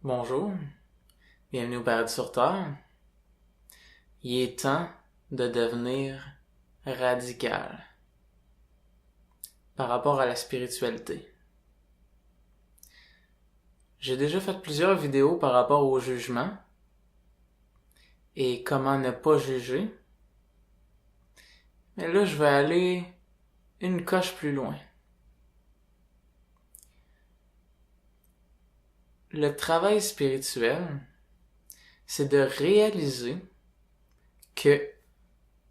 Bonjour, bienvenue au Paradis sur Terre. Il est temps de devenir radical par rapport à la spiritualité. J'ai déjà fait plusieurs vidéos par rapport au jugement et comment ne pas juger, mais là je vais aller une coche plus loin. Le travail spirituel, c'est de réaliser que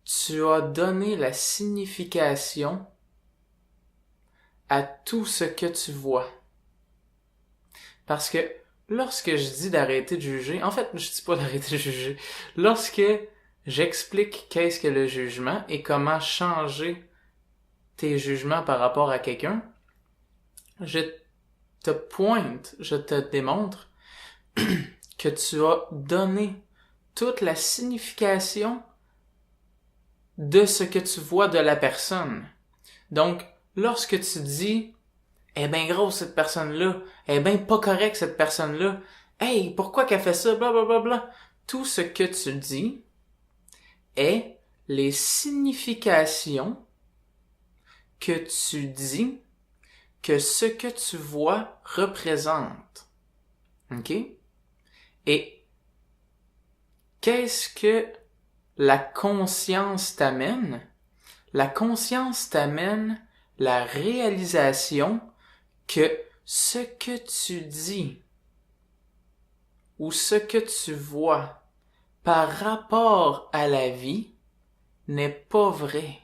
tu as donné la signification à tout ce que tu vois. Parce que lorsque je dis d'arrêter de juger, en fait, je dis pas d'arrêter de juger. Lorsque j'explique qu'est-ce que le jugement et comment changer tes jugements par rapport à quelqu'un, je te pointe, je te démontre que tu as donné toute la signification de ce que tu vois de la personne. Donc, lorsque tu dis « Elle est bien grosse cette personne-là, elle est bien pas correcte cette personne-là, hey, pourquoi qu'elle fait ça, bla bla bla bla », tout ce que tu dis est les significations que tu dis que ce que tu vois représente. OK? Et qu'est-ce que la conscience t'amène? La conscience t'amène la réalisation que ce que tu dis ou ce que tu vois par rapport à la vie n'est pas vrai.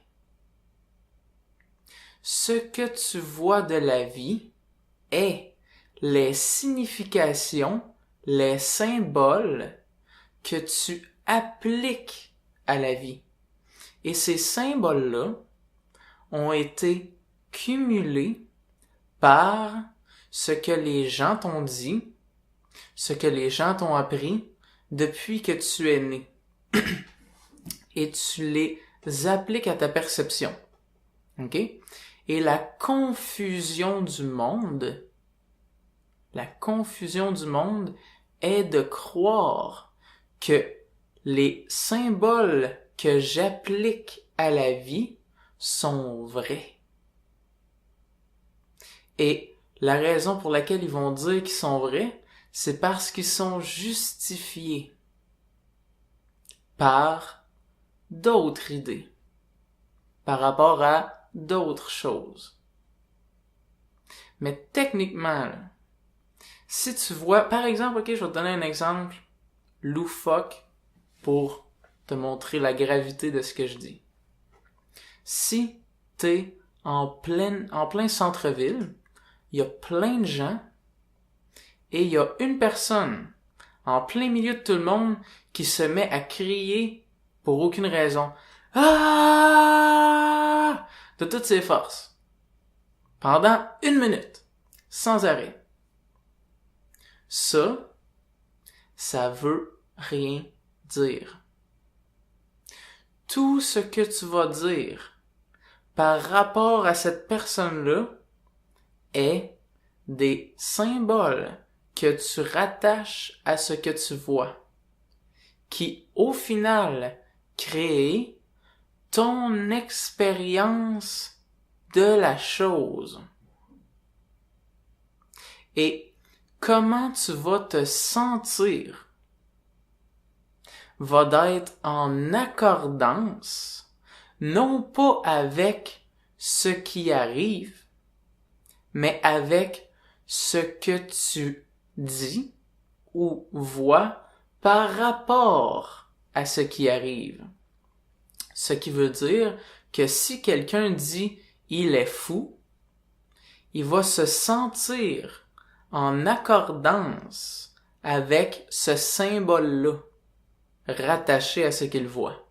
Ce que tu vois de la vie est les significations, les symboles que tu appliques à la vie. Et ces symboles-là ont été cumulés par ce que les gens t'ont dit, ce que les gens t'ont appris depuis que tu es né. Et tu les appliques à ta perception. OK? Et la confusion du monde est de croire que les symboles que j'applique à la vie sont vrais. Et la raison pour laquelle ils vont dire qu'ils sont vrais, c'est parce qu'ils sont justifiés par d'autres idées, par rapport à d'autres choses. Mais techniquement, là, si tu vois, par exemple, ok, je vais te donner un exemple loufoque pour te montrer la gravité de ce que je dis. Si t'es en plein centre-ville, il y a plein de gens et il y a une personne en plein milieu de tout le monde qui se met à crier pour aucune raison. Ah! De toutes ses forces. Pendant 1 minute. Sans arrêt. Ça veut rien dire. Tout ce que tu vas dire par rapport à cette personne-là est des symboles que tu rattaches à ce que tu vois, qui au final créent ton expérience de la chose. Et comment tu vas te sentir va d'être en accordance, non pas avec ce qui arrive, mais avec ce que tu dis ou vois par rapport à ce qui arrive. Ce qui veut dire que si quelqu'un dit « il est fou », il va se sentir en accordance avec ce symbole-là, rattaché à ce qu'il voit.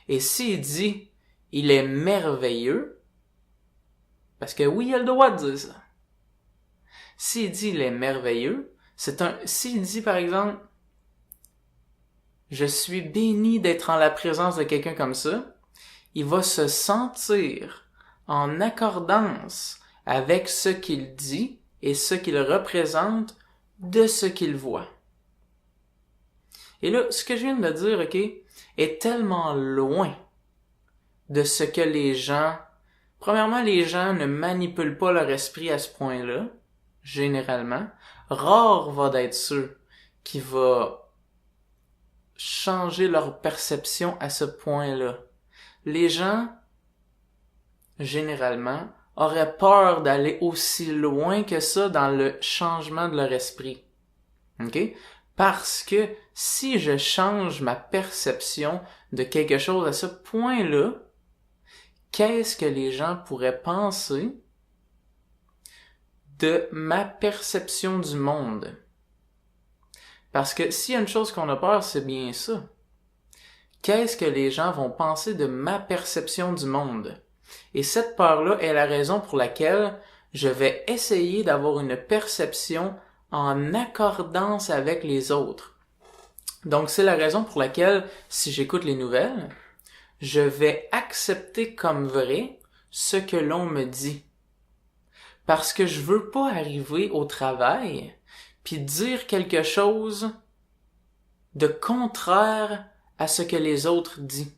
Et s'il dit « il est merveilleux », parce que oui, il a le droit de dire ça. S'il dit « il est merveilleux », s'il dit par exemple « je suis béni d'être en la présence de quelqu'un comme ça », il va se sentir en accordance avec ce qu'il dit et ce qu'il représente de ce qu'ils voient. Et là, ce que je viens de dire, ok, est tellement loin de ce que les gens... Premièrement, les gens ne manipulent pas leur esprit à ce point-là, généralement. Rare va d'être ceux qui vont changer leur perception à ce point-là. Les gens, généralement, auraient peur d'aller aussi loin que ça dans le changement de leur esprit. OK? Parce que si je change ma perception de quelque chose à ce point-là, qu'est-ce que les gens pourraient penser de ma perception du monde? Parce que s'il y a une chose qu'on a peur, c'est bien ça. Qu'est-ce que les gens vont penser de ma perception du monde? Et cette peur-là est la raison pour laquelle je vais essayer d'avoir une perception en accordance avec les autres. Donc, c'est la raison pour laquelle, si j'écoute les nouvelles, je vais accepter comme vrai ce que l'on me dit. Parce que je veux pas arriver au travail puis dire quelque chose de contraire à ce que les autres disent.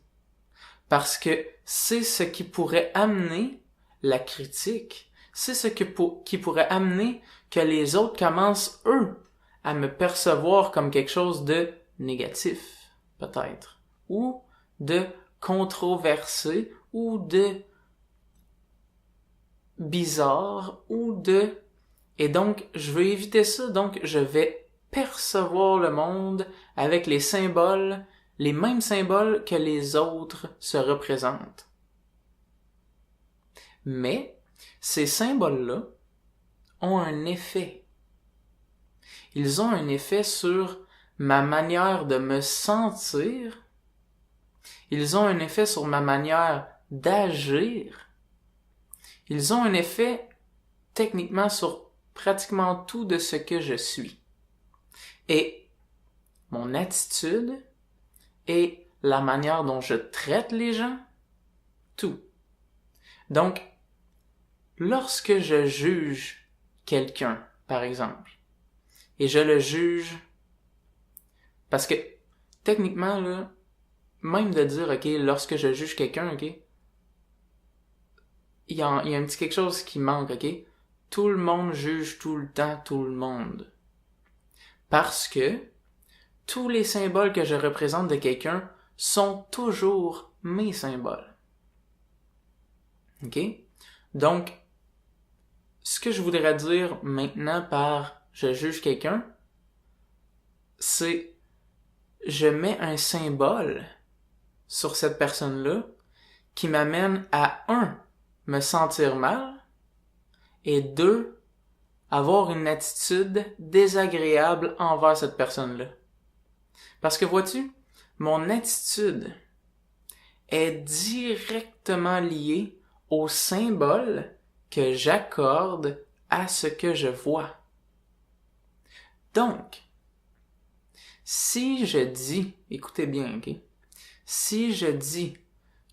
Parce que c'est ce qui pourrait amener la critique. C'est ce qui pourrait amener que les autres commencent, eux, à me percevoir comme quelque chose de négatif, peut-être. Ou de controversé, ou de bizarre, ou de... Et donc, je veux éviter ça, donc je vais percevoir le monde avec les symboles, les mêmes symboles que les autres se représentent. Mais, ces symboles-là ont un effet. Ils ont un effet sur ma manière de me sentir. Ils ont un effet sur ma manière d'agir. Ils ont un effet, techniquement, sur pratiquement tout de ce que je suis. Et mon attitude et la manière dont je traite les gens, tout. Donc, lorsque je juge quelqu'un, par exemple, et je le juge, parce que, techniquement, là, même de dire, ok, lorsque je juge quelqu'un, ok, il y a un petit quelque chose qui manque, ok? Tout le monde juge tout le temps tout le monde. Parce que tous les symboles que je représente de quelqu'un sont toujours mes symboles. OK? Donc, ce que je voudrais dire maintenant par je juge quelqu'un, c'est je mets un symbole sur cette personne-là qui m'amène à me sentir mal, et 2, avoir une attitude désagréable envers cette personne-là. Parce que vois-tu, mon attitude est directement liée au symbole que j'accorde à ce que je vois. Donc, si je dis, écoutez bien, ok? Si je dis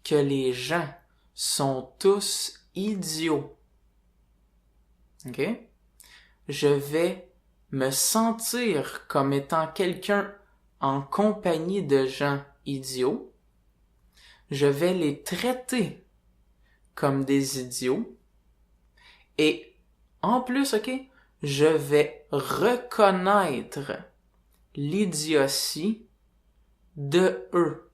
que les gens sont tous idiots, ok? Je vais me sentir comme étant quelqu'un en compagnie de gens idiots. Je vais les traiter comme des idiots. Et en plus, ok, je vais reconnaître l'idiotie de eux.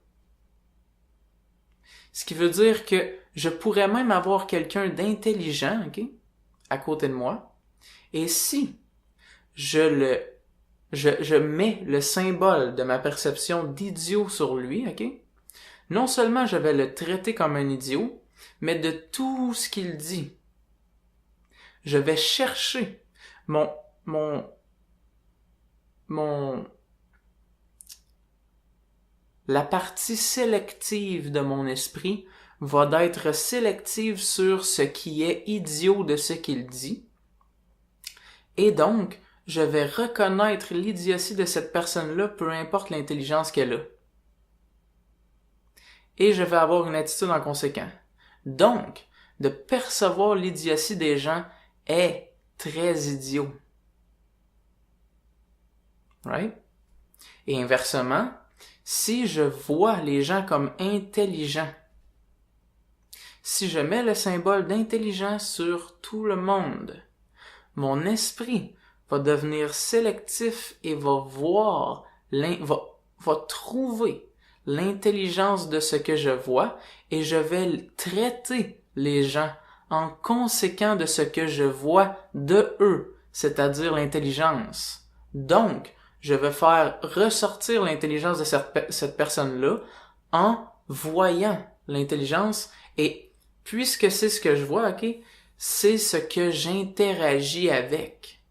Ce qui veut dire que je pourrais même avoir quelqu'un d'intelligent, ok, à côté de moi. Et si je mets le symbole de ma perception d'idiot sur lui, ok, non seulement je vais le traiter comme un idiot, mais de tout ce qu'il dit, je vais chercher la partie sélective de mon esprit va d'être sélective sur ce qui est idiot de ce qu'il dit. Et donc, je vais reconnaître l'idiotie de cette personne-là, peu importe l'intelligence qu'elle a. Et je vais avoir une attitude en conséquent. Donc, de percevoir l'idiotie des gens est très idiot. right? Et inversement, si je vois les gens comme intelligents, si je mets le symbole d'intelligent sur tout le monde, mon esprit va devenir sélectif et va voir, va trouver l'intelligence de ce que je vois et je vais traiter les gens en conséquent de ce que je vois de eux, c'est-à-dire l'intelligence. Donc, je vais faire ressortir l'intelligence de cette personne-là en voyant l'intelligence et puisque c'est ce que je vois, ok, c'est ce que j'interagis avec.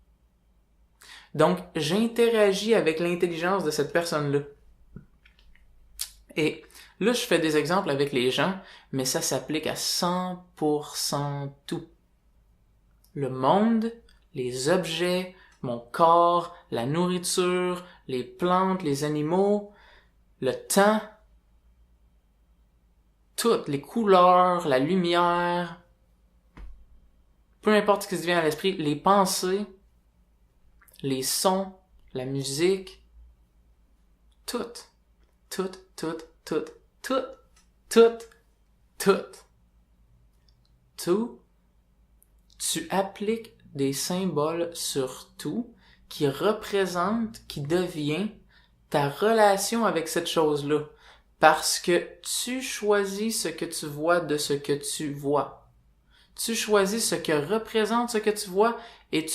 Donc, j'interagis avec l'intelligence de cette personne-là. Et là, je fais des exemples avec les gens, mais ça s'applique à 100% tout. Le monde, les objets, mon corps, la nourriture, les plantes, les animaux, le temps, toutes les couleurs, la lumière, peu importe ce qui se vient à l'esprit, les pensées, les sons, la musique, tout, tout, tout, tout, tout, tout, tout, tout, tu appliques des symboles sur tout qui représente, qui devient ta relation avec cette chose-là. Parce que tu choisis ce que tu vois de ce que tu vois. Tu choisis ce que représente ce que tu vois et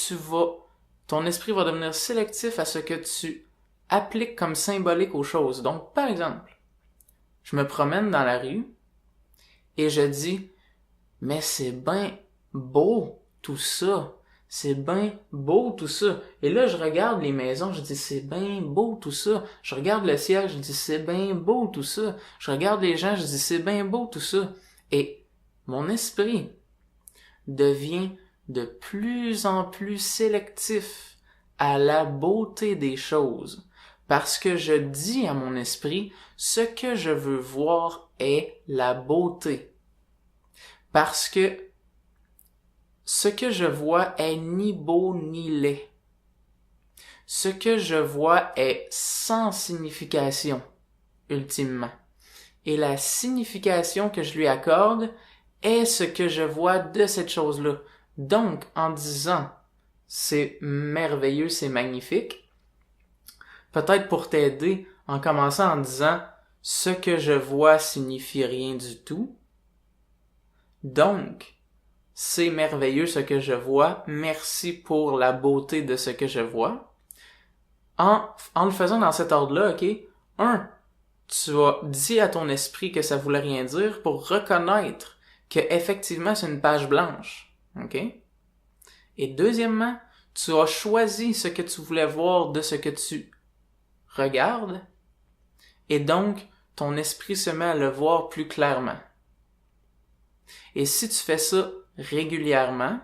ton esprit va devenir sélectif à ce que tu appliques comme symbolique aux choses. Donc, par exemple, je me promène dans la rue et je dis, mais c'est bien beau tout ça. C'est bien beau tout ça. Et là, je regarde les maisons, je dis c'est bien beau tout ça. Je regarde le ciel, je dis c'est bien beau tout ça. Je regarde les gens, je dis c'est bien beau tout ça. Et mon esprit devient de plus en plus sélectif à la beauté des choses. Parce que je dis à mon esprit, ce que je veux voir est la beauté. Parce que ce que je vois est ni beau ni laid. Ce que je vois est sans signification, ultimement. Et la signification que je lui accorde est ce que je vois de cette chose-là. Donc, en disant « c'est merveilleux, c'est magnifique », peut-être pour t'aider en commençant en disant « ce que je vois signifie rien du tout ». Donc, c'est merveilleux ce que je vois. Merci pour la beauté de ce que je vois. En le faisant dans cet ordre-là, ok, tu as dit à ton esprit que ça voulait rien dire pour reconnaître que effectivement c'est une page blanche, ok? Et deuxièmement, tu as choisi ce que tu voulais voir de ce que tu regardes, et donc ton esprit se met à le voir plus clairement. Et si tu fais ça régulièrement,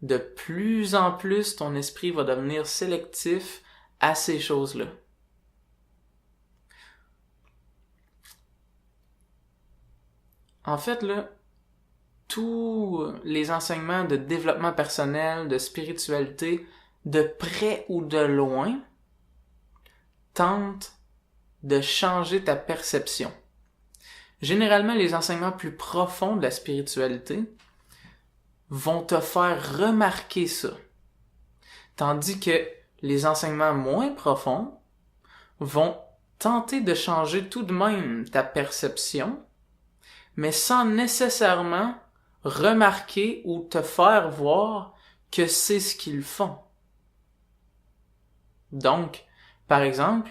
de plus en plus ton esprit va devenir sélectif à ces choses-là. En fait, là, tous les enseignements de développement personnel, de spiritualité, de près ou de loin, tentent de changer ta perception. Généralement, les enseignements plus profonds de la spiritualité vont te faire remarquer ça. Tandis que les enseignements moins profonds vont tenter de changer tout de même ta perception, mais sans nécessairement remarquer ou te faire voir que c'est ce qu'ils font. Donc, par exemple,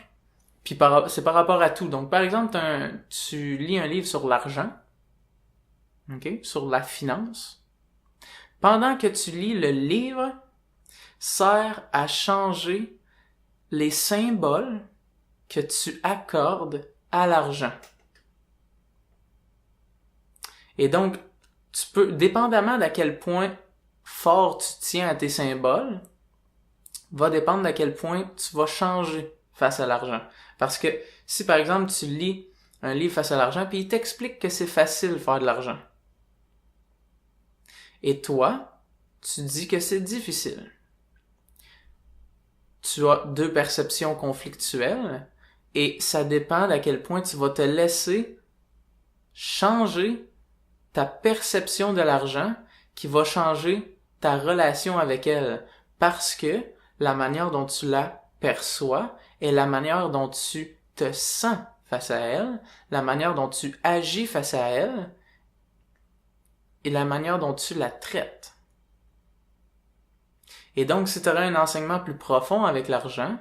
c'est par rapport à tout. Donc, par exemple, tu lis un livre sur l'argent, okay, sur la finance. Pendant que tu lis le livre, sert à changer les symboles que tu accordes à l'argent. Et donc, tu peux, dépendamment d'à quel point fort tu tiens à tes symboles, va dépendre d'à quel point tu vas changer face à l'argent. Parce que si par exemple tu lis un livre face à l'argent, puis il t'explique que c'est facile de faire de l'argent. Et toi, tu dis que c'est difficile. tu as deux perceptions conflictuelles et ça dépend d'à quel point tu vas te laisser changer ta perception de l'argent qui va changer ta relation avec elle parce que la manière dont tu la perçois et la manière dont tu te sens face à elle, la manière dont tu agis face à elle et la manière dont tu la traites. Et donc, si tu aurais un enseignement plus profond avec l'argent,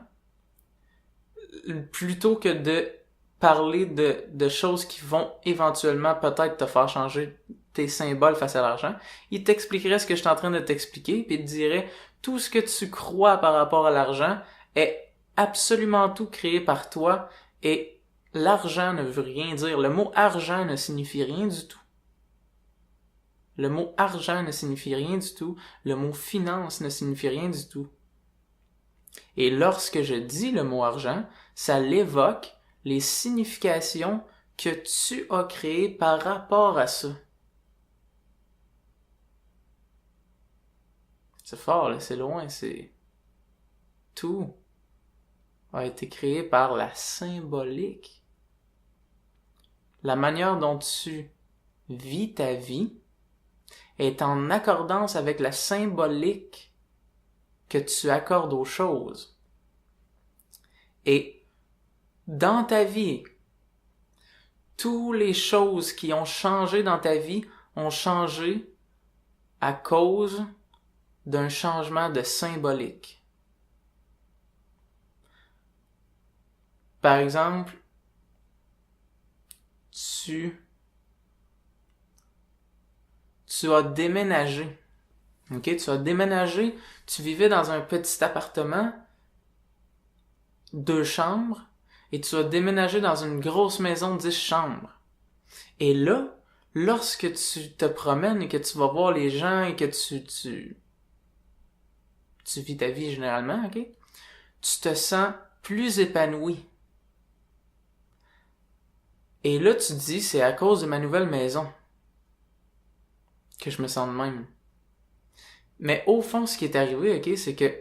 plutôt que de parler de choses qui vont éventuellement peut-être te faire changer tes symboles face à l'argent, il t'expliquerait ce que je suis en train de t'expliquer, puis il te dirait tout ce que tu crois par rapport à l'argent est absolument tout créé par toi et l'argent ne veut rien dire. Le mot argent ne signifie rien du tout. Le mot argent ne signifie rien du tout. Le mot finance ne signifie rien du tout. Et lorsque je dis le mot argent, ça l'évoque les significations que tu as créées par rapport à ça. C'est fort, là, c'est loin, c'est... Tout a été créé par la symbolique. La manière dont tu vis ta vie est en accordance avec la symbolique que tu accordes aux choses. Et dans ta vie, toutes les choses qui ont changé dans ta vie ont changé à cause d'un changement de symbolique. Par exemple, tu as déménagé. OK? Tu as déménagé, tu vivais dans un petit appartement, 2 chambres, et tu as déménagé dans une grosse maison 10 chambres. Et là, lorsque tu te promènes et que tu vas voir les gens et que tu vis ta vie généralement, OK? Tu te sens plus épanoui. Et là, tu te dis, c'est à cause de ma nouvelle maison que je me sens de même. Mais au fond, ce qui est arrivé, OK, c'est que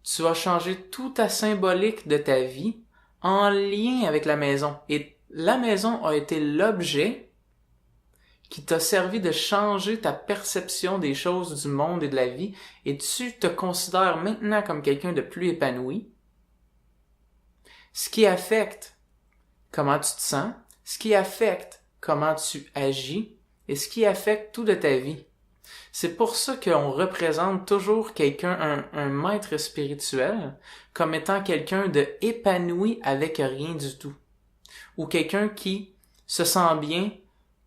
tu as changé toute ta symbolique de ta vie en lien avec la maison. Et la maison a été l'objet qui t'a servi de changer ta perception des choses, du monde et de la vie. Et tu te considères maintenant comme quelqu'un de plus épanoui. Ce qui affecte comment tu te sens, ce qui affecte comment tu agis et ce qui affecte tout de ta vie. C'est pour ça qu'on représente toujours quelqu'un, un maître spirituel, comme étant quelqu'un de épanoui avec rien du tout. Ou quelqu'un qui se sent bien,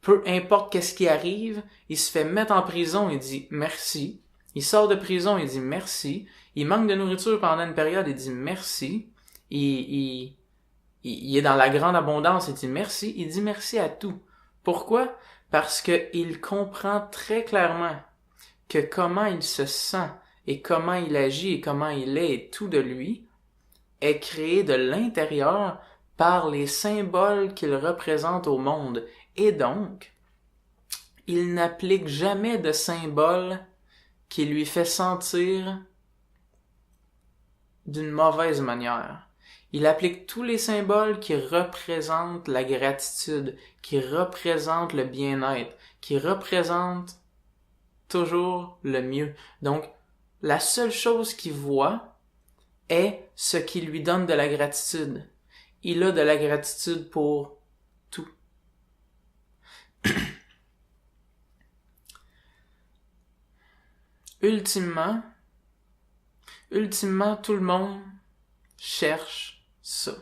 peu importe qu'est-ce qui arrive, il se fait mettre en prison, il dit merci. Il sort de prison, il dit merci. Il manque de nourriture pendant une période, il dit merci. Il est dans la grande abondance, il dit merci. Il dit merci à tout. Pourquoi? Parce que il comprend très clairement que comment il se sent et comment il agit et comment il est et tout de lui est créé de l'intérieur par les symboles qu'il représente au monde. Et donc, il n'applique jamais de symbole qui lui fait sentir d'une mauvaise manière. Il applique tous les symboles qui représentent la gratitude, qui représentent le bien-être, qui représentent toujours le mieux. Donc, la seule chose qu'il voit est ce qui lui donne de la gratitude. Il a de la gratitude pour tout. Ultimement, tout le monde cherche ça.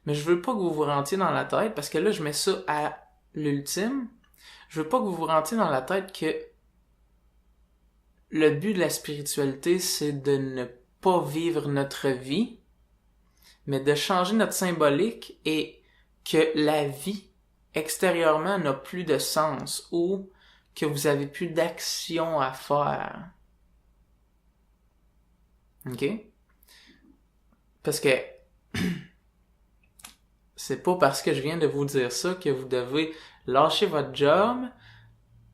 Mais je veux pas que vous vous rentiez dans la tête, parce que là, je mets ça à l'ultime. Je veux pas que vous vous rentiez dans la tête que le but de la spiritualité, c'est de ne pas vivre notre vie, mais de changer notre symbolique et que la vie extérieurement n'a plus de sens ou que vous avez plus d'action à faire. OK? Parce que c'est pas parce que je viens de vous dire ça que vous devez lâcher votre job,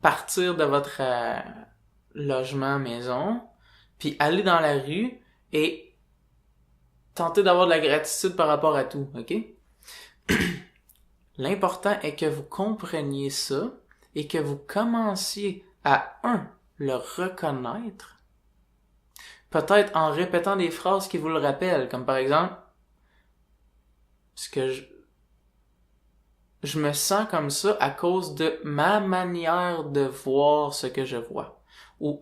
partir de votre logement, maison, puis aller dans la rue et tenter d'avoir de la gratitude par rapport à tout, ok? L'important est que vous compreniez ça et que vous commenciez à, le reconnaître, peut-être en répétant des phrases qui vous le rappellent, comme par exemple, ce que je me sens comme ça à cause de ma manière de voir ce que je vois. Ou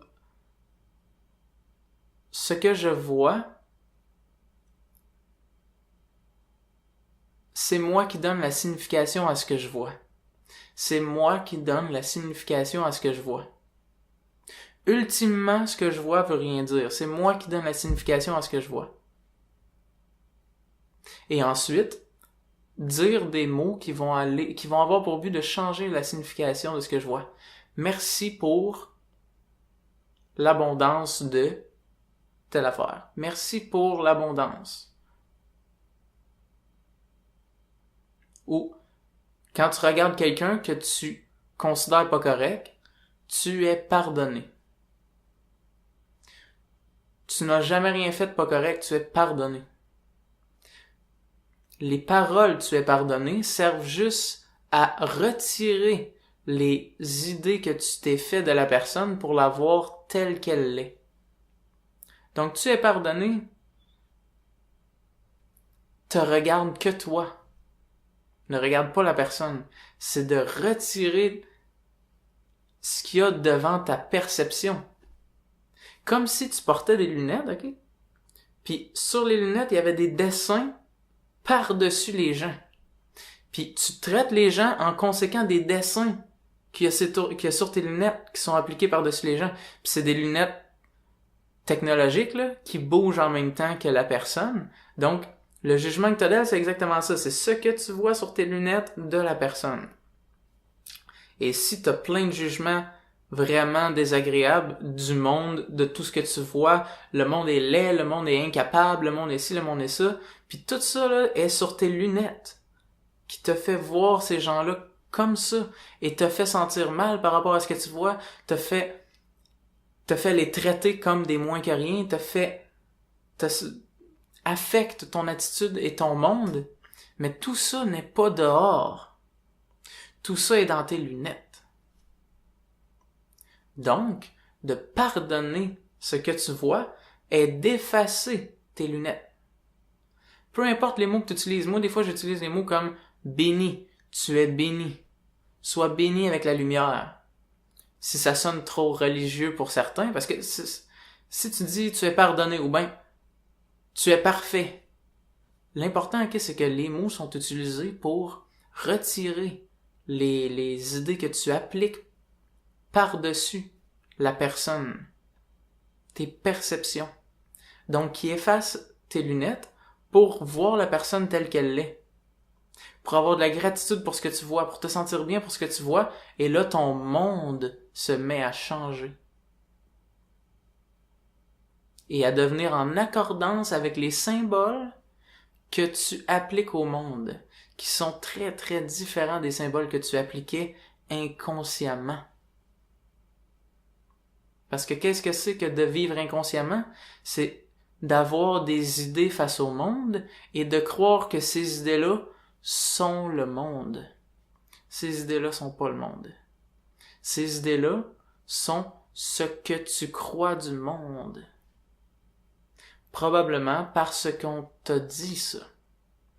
ce que je vois, c'est moi qui donne la signification à ce que je vois. C'est moi qui donne la signification à ce que je vois. Ultimement, ce que je vois veut rien dire. C'est moi qui donne la signification à ce que je vois. Et ensuite, dire des mots qui vont avoir pour but de changer la signification de ce que je vois. Merci pour l'abondance de telle affaire. Merci pour l'abondance. Ou, quand tu regardes quelqu'un que tu considères pas correct, tu es pardonné. Tu n'as jamais rien fait de pas correct, tu es pardonné. Les paroles tu es pardonné servent juste à retirer les idées que tu t'es fait de la personne pour la voir telle qu'elle l'est. Donc tu es pardonné, te regarde que toi. Ne regarde pas la personne. C'est de retirer ce qu'il y a devant ta perception. Comme si tu portais des lunettes, ok? Puis sur les lunettes, il y avait des dessins par-dessus les gens. Puis tu traites les gens en conséquent des dessins qu'il y a sur tes lunettes qui sont appliqués par-dessus les gens. Puis c'est des lunettes technologiques là, qui bougent en même temps que la personne. Donc, le jugement que tu as d'elle, c'est exactement ça. C'est ce que tu vois sur tes lunettes de la personne. Et si tu as plein de jugements vraiment désagréables du monde, de tout ce que tu vois, le monde est laid, le monde est incapable, le monde est ci, le monde est ça, puis tout ça là est sur tes lunettes, qui te fait voir ces gens-là comme ça, et te fait sentir mal par rapport à ce que tu vois, te fait les traiter comme des moins que rien, affecte ton attitude et ton monde, mais tout ça n'est pas dehors. Tout ça est dans tes lunettes. Donc, de pardonner ce que tu vois est d'effacer tes lunettes. Peu importe les mots que tu utilises. Moi, des fois, j'utilise des mots comme béni. Tu es béni. Sois béni avec la lumière. Si ça sonne trop religieux pour certains, parce que si tu dis tu es pardonné ou bien tu es parfait, l'important, c'est que les mots sont utilisés pour retirer les idées que tu appliques par-dessus la personne, tes perceptions. Donc, qui efface tes lunettes pour voir la personne telle qu'elle l'est. Pour avoir de la gratitude pour ce que tu vois, pour te sentir bien pour ce que tu vois, et là, ton monde se met à changer. Et à devenir en accordance avec les symboles que tu appliques au monde, qui sont très, très différents des symboles que tu appliquais inconsciemment. Parce que qu'est-ce que c'est que de vivre inconsciemment? C'est d'avoir des idées face au monde et de croire que ces idées-là sont le monde. Ces idées-là sont pas le monde. Ces idées-là sont ce que tu crois du monde. Probablement parce qu'on t'a dit ça.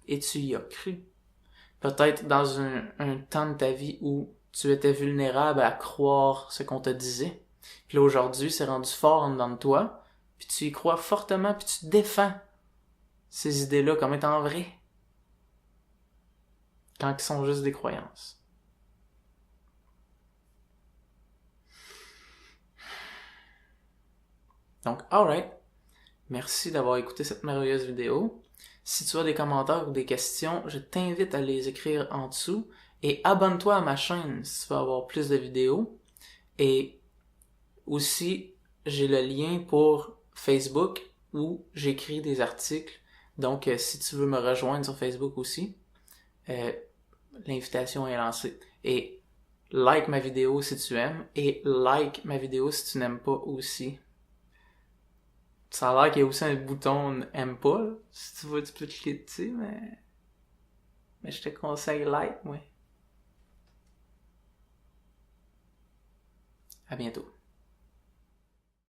Et tu y as cru. Peut-être dans un temps de ta vie où tu étais vulnérable à croire ce qu'on te disait. Puis là, aujourd'hui, c'est rendu fort en dedans de toi. Puis tu y crois fortement, puis tu défends ces idées-là comme étant vraies. Quand ils sont juste des croyances. Donc, alright. Merci d'avoir écouté cette merveilleuse vidéo. Si tu as des commentaires ou des questions, je t'invite à les écrire en dessous. Et abonne-toi à ma chaîne si tu veux avoir plus de vidéos. Et aussi, j'ai le lien pour Facebook où j'écris des articles. Donc, si tu veux me rejoindre sur Facebook aussi, l'invitation est lancée. Et like ma vidéo si tu aimes. Et like ma vidéo si tu n'aimes pas aussi. Ça a l'air qu'il y a aussi un bouton aime pas, là. Si tu veux, tu peux cliquer dessus, mais je te conseille like, moi. À bientôt.